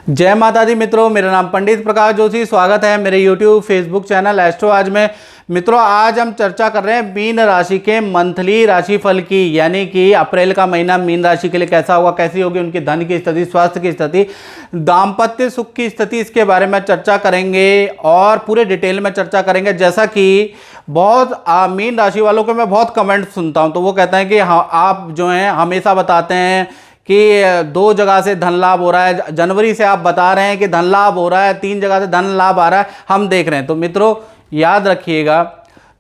जय माता दी मित्रों, मेरा नाम पंडित प्रकाश जोशी। स्वागत है मेरे YouTube फेसबुक चैनल एस्ट्रो आज में। मित्रों, आज हम चर्चा कर रहे हैं मीन राशि के मंथली राशिफल की, यानी कि अप्रैल का महीना मीन राशि के लिए कैसा होगा, कैसी होगी उनकी धन की स्थिति, स्वास्थ्य की स्थिति, दाम्पत्य सुख की स्थिति, इसके बारे में चर्चा करेंगे और पूरे डिटेल में चर्चा करेंगे। जैसा कि बहुत मीन राशि वालों को मैं बहुत कमेंट सुनता हूं, तो वो कहते हैं कि हाँ, आप जो हैं हमेशा बताते हैं कि 2 जगह से धन लाभ हो रहा है, जनवरी से आप बता रहे हैं कि धन लाभ हो रहा है, 3 जगह से धन लाभ आ रहा है, हम देख रहे हैं। तो मित्रों याद रखिएगा,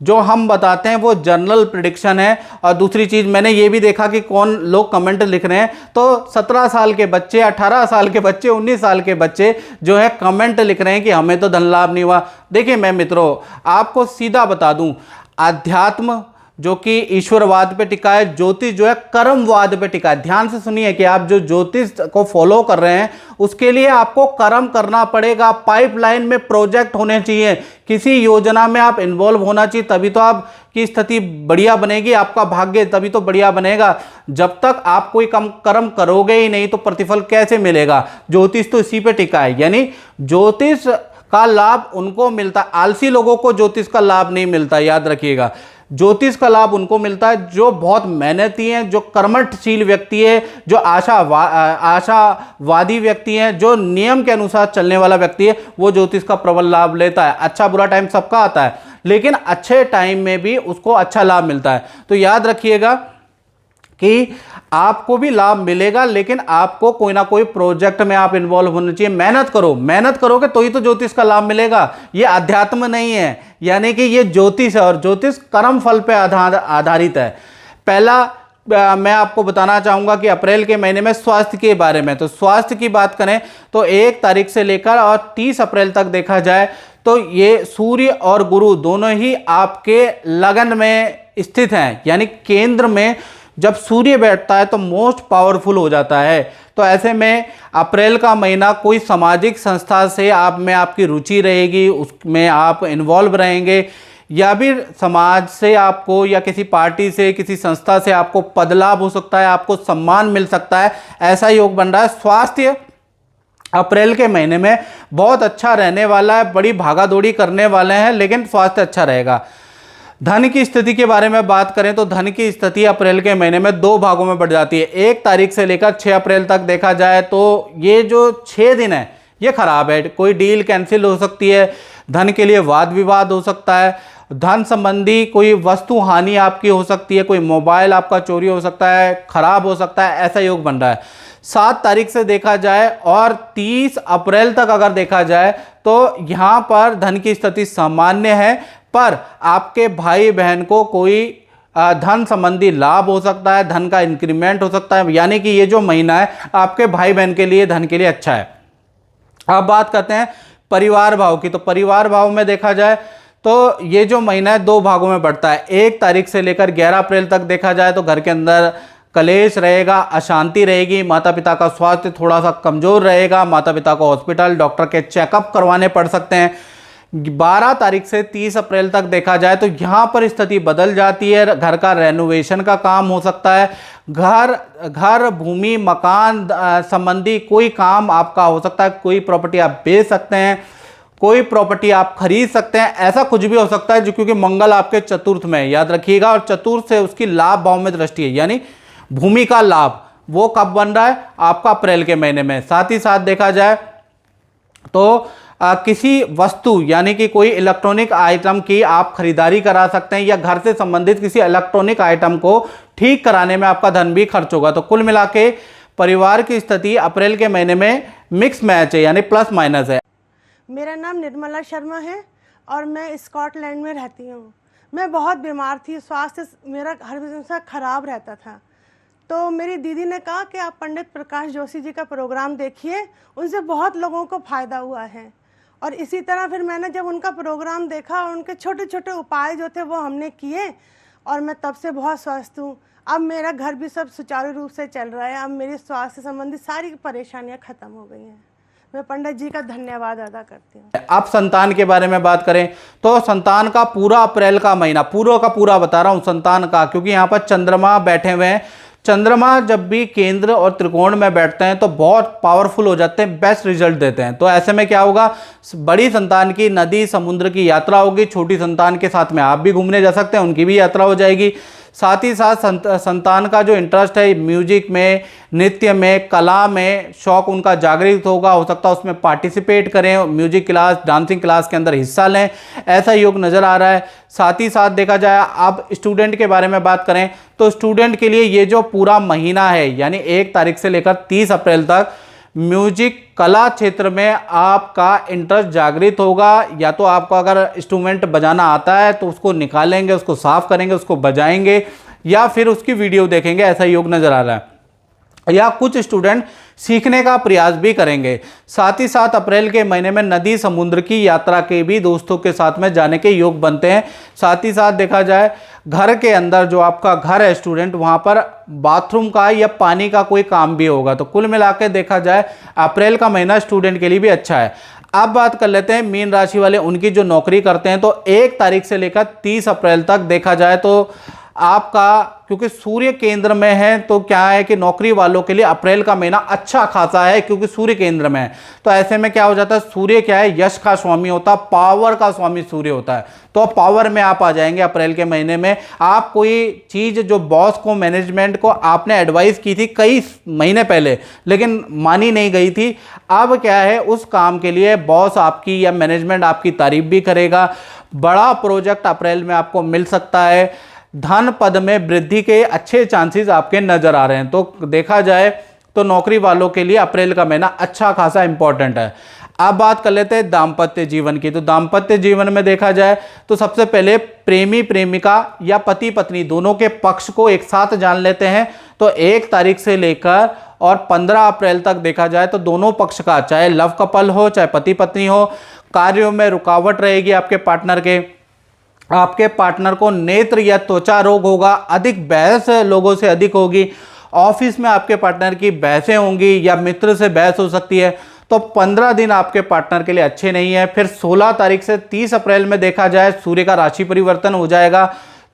जो हम बताते हैं वो जनरल प्रिडिक्शन है। और दूसरी चीज़, मैंने ये भी देखा कि कौन लोग कमेंट लिख रहे हैं, तो 17 साल के बच्चे, 18 साल के बच्चे, 19 साल के बच्चे जो है कमेंट लिख रहे हैं कि हमें तो धन लाभ नहीं हुआ। देखिए मैं मित्रों आपको सीधा बता दूं, अध्यात्म जो कि ईश्वरवाद पे टिका है, ज्योतिष जो है कर्मवाद पे टिका है। ध्यान से सुनिए कि आप जो ज्योतिष को फॉलो कर रहे हैं उसके लिए आपको कर्म करना पड़ेगा, पाइपलाइन में प्रोजेक्ट होने चाहिए, किसी योजना में आप इन्वॉल्व होना चाहिए, तभी तो आपकी स्थिति बढ़िया बनेगी, आपका भाग्य तभी तो बढ़िया बनेगा। जब तक आप कोई कम कर्म करोगे ही नहीं तो प्रतिफल कैसे मिलेगा। ज्योतिष तो इसी पे टिका है, यानी ज्योतिष का लाभ उनको मिलता है, आलसी लोगों को ज्योतिष का लाभ नहीं मिलता। याद रखिएगा, ज्योतिष का लाभ उनको मिलता है जो बहुत मेहनती हैं, जो कर्मठशील व्यक्ति है, जो आशावादी व्यक्ति है, जो नियम के अनुसार चलने वाला व्यक्ति है, वो ज्योतिष का प्रबल लाभ लेता है। अच्छा बुरा टाइम सबका आता है, लेकिन अच्छे टाइम में भी उसको अच्छा लाभ मिलता है। तो याद रखिएगा कि आपको भी लाभ मिलेगा, लेकिन आपको कोई ना कोई प्रोजेक्ट में आप इन्वॉल्व होना चाहिए। मेहनत करो, मेहनत करोगे तो ही तो ज्योतिष का लाभ मिलेगा। ये अध्यात्म नहीं है, यानी कि ये ज्योतिष है, और ज्योतिष कर्म फल पे आधारित है। पहला मैं आपको बताना चाहूंगा कि अप्रैल के महीने में स्वास्थ्य के बारे में। तो स्वास्थ्य की बात करें तो 1 तारीख से लेकर और 30 अप्रैल तक देखा जाए तो ये सूर्य और गुरु दोनों ही आपके लगन में स्थित हैं, यानी केंद्र में जब सूर्य बैठता है तो मोस्ट पावरफुल हो जाता है। तो ऐसे में अप्रैल का महीना कोई सामाजिक संस्था से आप में आपकी रुचि रहेगी, उसमें आप इन्वॉल्व रहेंगे, या भी समाज से आपको या किसी पार्टी से, किसी संस्था से आपको पद लाभ हो सकता है, आपको सम्मान मिल सकता है, ऐसा योग बन रहा है। स्वास्थ्य अप्रैल के महीने में बहुत अच्छा रहने वाला है, बड़ी भागा दौड़ी करने वाले हैं, लेकिन स्वास्थ्य अच्छा रहेगा। धन की स्थिति के बारे में बात करें तो धन की स्थिति अप्रैल के महीने में 2 भागों में बढ़ जाती है। 1 तारीख से लेकर 6 अप्रैल तक देखा जाए तो ये जो 6 दिन है ये खराब है। कोई डील कैंसिल हो सकती है, धन के लिए वाद विवाद हो सकता है, धन संबंधी कोई वस्तु हानि आपकी हो सकती है, कोई मोबाइल आपका चोरी हो सकता है, खराब हो सकता है, ऐसा योग बन रहा है। 7 तारीख से देखा जाए और 30 अप्रैल तक अगर देखा जाए तो यहाँ पर धन की स्थिति सामान्य है, पर आपके भाई बहन को कोई धन संबंधी लाभ हो सकता है, धन का इंक्रीमेंट हो सकता है, यानी कि ये जो महीना है आपके भाई बहन के लिए, धन के लिए अच्छा है। अब बात करते हैं परिवार भाव की। तो परिवार भाव में देखा जाए तो ये जो महीना है 2 भागों में बढ़ता है। 1 तारीख से लेकर 11 अप्रैल तक देखा जाए तो घर के अंदर कलेश रहेगा, अशांति रहेगी, माता पिता का स्वास्थ्य थोड़ा सा कमजोर रहेगा, माता पिता को हॉस्पिटल, डॉक्टर के चेकअप करवाने पड़ सकते हैं। 12 तारीख से 30 अप्रैल तक देखा जाए तो यहाँ पर स्थिति बदल जाती है, घर का रेनोवेशन का काम हो सकता है, घर भूमि मकान संबंधी कोई काम आपका हो सकता है, कोई प्रॉपर्टी आप बेच सकते हैं, कोई प्रॉपर्टी आप खरीद सकते हैं, ऐसा कुछ भी हो सकता है जो, क्योंकि मंगल आपके चतुर्थ में है, याद रखिएगा, और चतुर्थ से उसकी लाभ भाव में दृष्टि है, यानी भूमि का लाभ वो कब बन रहा है आपका अप्रैल के महीने में। साथ ही साथ देखा जाए तो किसी वस्तु यानी कि कोई इलेक्ट्रॉनिक आइटम की आप खरीदारी करा सकते हैं, या घर से संबंधित किसी इलेक्ट्रॉनिक आइटम को ठीक कराने में आपका धन भी खर्च होगा। तो कुल मिला के परिवार की स्थिति अप्रैल के महीने में मिक्स मैच है, यानी प्लस माइनस है। मेरा नाम निर्मला शर्मा है और मैं स्कॉटलैंड में रहती हूँ। मैं बहुत बीमार थी, स्वास्थ्य मेरा हमेशा खराब रहता था। तो मेरी दीदी ने कहा कि आप पंडित प्रकाश जोशी जी का प्रोग्राम देखिए, उनसे बहुत लोगों को फ़ायदा हुआ है। और इसी तरह फिर मैंने जब उनका प्रोग्राम देखा और उनके छोटे छोटे उपाय जो थे वो हमने किए, और मैं तब से बहुत स्वस्थ हूँ। अब मेरा घर भी सब सुचारू रूप से चल रहा है, अब मेरी स्वास्थ्य संबंधी सारी परेशानियाँ ख़त्म हो गई हैं। मैं पंडित जी का धन्यवाद अदा करती हूँ। अब संतान के बारे में बात करें तो संतान का पूरा अप्रैल का महीना, पूरा का पूरा बता रहा हूँ संतान का, क्योंकि यहाँ पर चंद्रमा बैठे हुए हैं, चंद्रमा जब भी केंद्र और त्रिकोण में बैठते हैं तो बहुत पावरफुल हो जाते हैं, बेस्ट रिजल्ट देते हैं। तो ऐसे में क्या होगा, बड़ी संतान की नदी समुद्र की यात्रा होगी, छोटी संतान के साथ में आप भी घूमने जा सकते हैं, उनकी भी यात्रा हो जाएगी। साथ ही साथ संतान का जो इंटरेस्ट है म्यूजिक में, नृत्य में, कला में, शौक उनका जागृत होगा, हो सकता है उसमें पार्टिसिपेट करें, म्यूजिक क्लास, डांसिंग क्लास के अंदर हिस्सा लें, ऐसा योग नज़र आ रहा है। साथ ही साथ देखा जाए आप स्टूडेंट के बारे में बात करें तो स्टूडेंट के लिए ये जो पूरा महीना है यानी 1 तारीख से लेकर 30 अप्रैल तक म्यूजिक कला क्षेत्र में आपका इंटरेस्ट जागृत होगा। या तो आपको अगर इंस्ट्रूमेंट बजाना आता है तो उसको निकालेंगे, उसको साफ करेंगे, उसको बजाएंगे, या फिर उसकी वीडियो देखेंगे, ऐसा योग नज़र आ रहा है। या कुछ स्टूडेंट सीखने का प्रयास भी करेंगे। साथ ही साथ अप्रैल के महीने में नदी समुद्र की यात्रा के भी दोस्तों के साथ में जाने के योग बनते हैं। साथ ही साथ देखा जाए घर के अंदर जो आपका घर है स्टूडेंट, वहाँ पर बाथरूम का या पानी का कोई काम भी होगा। तो कुल मिला के देखा जाए अप्रैल का महीना स्टूडेंट के लिए भी अच्छा है। अब बात कर लेते हैं मीन राशि वाले, उनकी जो नौकरी करते हैं। तो 1 तारीख से लेकर 30 अप्रैल तक देखा जाए तो आपका, क्योंकि सूर्य केंद्र में है तो क्या है कि नौकरी वालों के लिए अप्रैल का महीना अच्छा खासा है, क्योंकि सूर्य केंद्र में है। तो ऐसे में क्या हो जाता है, सूर्य क्या है, यश का स्वामी होता है, पावर का स्वामी सूर्य होता है। तो पावर में आप आ जाएंगे अप्रैल के महीने में। आप कोई चीज़ जो बॉस को, मैनेजमेंट को आपने एडवाइस की थी कई महीने पहले लेकिन मानी नहीं गई थी, अब क्या है उस काम के लिए बॉस आपकी या मैनेजमेंट आपकी तारीफ भी करेगा। बड़ा प्रोजेक्ट अप्रैल में आपको मिल सकता है। धन पद में वृद्धि के अच्छे चांसेस आपके नजर आ रहे हैं। तो देखा जाए तो नौकरी वालों के लिए अप्रैल का महीना अच्छा खासा इंपॉर्टेंट है। अब बात कर लेते हैं दाम्पत्य जीवन की। तो दाम्पत्य जीवन में देखा जाए तो सबसे पहले प्रेमी प्रेमिका या पति पत्नी दोनों के पक्ष को एक साथ जान लेते हैं। तो 1 तारीख से लेकर और 15 अप्रैल तक देखा जाए तो दोनों पक्ष का, चाहे लव कपल हो चाहे पति पत्नी हो, कार्यों में रुकावट रहेगी आपके पार्टनर के। आपके पार्टनर को नेत्र या त्वचा रोग होगा, अधिक बहस लोगों से अधिक होगी, ऑफिस में आपके पार्टनर की बहसें होंगी या मित्र से बहस हो सकती है। तो 15 दिन आपके पार्टनर के लिए अच्छे नहीं है। फिर 16 तारीख से 30 अप्रैल में देखा जाए सूर्य का राशि परिवर्तन हो जाएगा।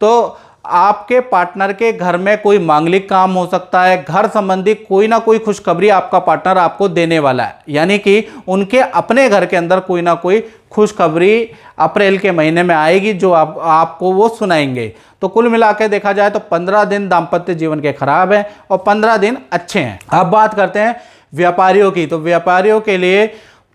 तो आपके पार्टनर के घर में कोई मांगलिक काम हो सकता है, घर संबंधी कोई ना कोई खुशखबरी आपका पार्टनर आपको देने वाला है, यानी कि उनके अपने घर के अंदर कोई ना कोई खुशखबरी अप्रैल के महीने में आएगी जो आपको वो सुनाएंगे। तो कुल मिला के देखा जाए तो 15 दिन दाम्पत्य जीवन के खराब हैं और 15 दिन अच्छे हैं। अब बात करते हैं व्यापारियों की। तो व्यापारियों के लिए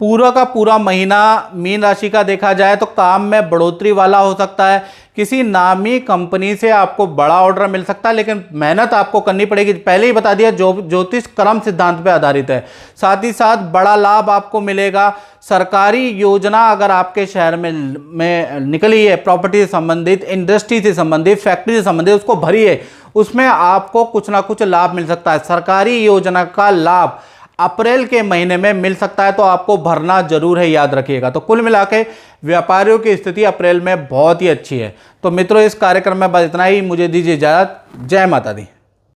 पूरा का पूरा महीना मीन राशि का देखा जाए तो काम में बढ़ोतरी वाला हो सकता है। किसी नामी कंपनी से आपको बड़ा ऑर्डर मिल सकता है, लेकिन मेहनत आपको करनी पड़ेगी। पहले ही बता दिया ज्योतिष क्रम सिद्धांत पे आधारित है। साथ ही साथ बड़ा लाभ आपको मिलेगा। सरकारी योजना अगर आपके शहर में निकली है, प्रॉपर्टी से संबंधित, इंडस्ट्री से संबंधित, फैक्ट्री से संबंधित, उसको भरिए, उसमें आपको कुछ ना कुछ लाभ मिल सकता है। सरकारी योजना का लाभ अप्रैल के महीने में मिल सकता है, तो आपको भरना जरूर है, याद रखिएगा। तो कुल मिला के व्यापारियों की स्थिति अप्रैल में बहुत ही अच्छी है। तो मित्रों, इस कार्यक्रम में बस इतना ही। मुझे दीजिए इजाजत। जय माता दी।